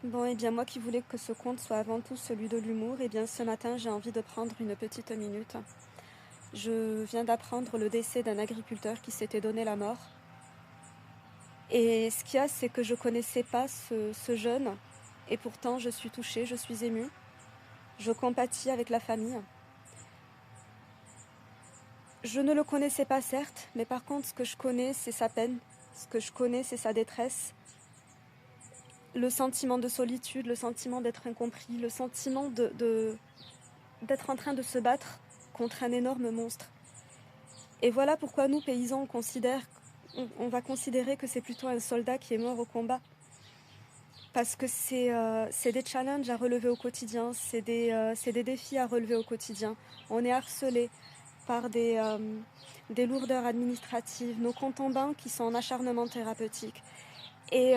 Bon, et bien moi qui voulais que ce conte soit avant tout celui de l'humour, et bien ce matin j'ai envie de prendre une petite minute. Je viens d'apprendre le décès d'un agriculteur qui s'était donné la mort. Et ce qu'il y a, c'est que je connaissais pas ce jeune, et pourtant je suis touchée, je suis émue. Je compatis avec la famille. Je ne le connaissais pas certes, mais par contre ce que je connais c'est sa peine, ce que je connais c'est sa détresse, le sentiment de solitude, le sentiment d'être incompris, le sentiment d'être en train de se battre contre un énorme monstre. Et voilà pourquoi nous, paysans, on va considérer que c'est plutôt un soldat qui est mort au combat. Parce que c'est des challenges à relever au quotidien, c'est des défis à relever au quotidien. On est harcelé par des lourdeurs administratives, nos comptes en banque qui sont en acharnement thérapeutique. Et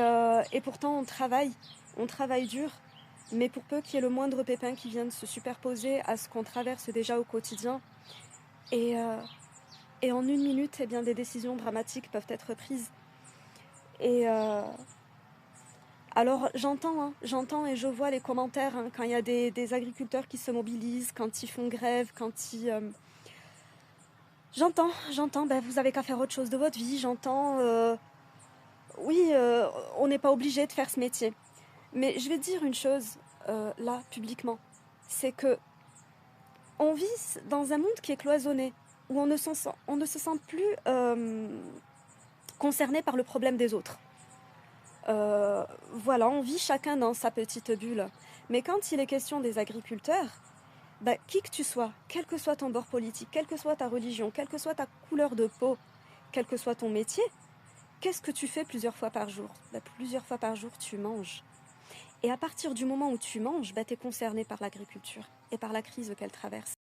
pourtant on travaille dur, mais pour peu qu'il y ait le moindre pépin qui vienne se superposer à ce qu'on traverse déjà au quotidien, et, euh, et en une minute, eh bien, des décisions dramatiques peuvent être prises. Et alors j'entends et je vois les commentaires quand il y a des agriculteurs qui se mobilisent, quand ils font grève, quand ils... J'entends, ben, vous avez qu'à faire autre chose de votre vie, oui, on n'est pas obligé de faire ce métier. Mais je vais te dire une chose, là, publiquement, c'est que on vit dans un monde qui est cloisonné, où on ne se sent plus concerné par le problème des autres. Voilà, on vit chacun dans sa petite bulle. Mais quand il est question des agriculteurs, bah, qui que tu sois, quel que soit ton bord politique, quelle que soit ta religion, quelle que soit ta couleur de peau, quel que soit ton métier, qu'est-ce que tu fais plusieurs fois par jour? Bah, plusieurs fois par jour, tu manges. Et à partir du moment où tu manges, bah, tu es concerné par l'agriculture et par la crise qu'elle traverse.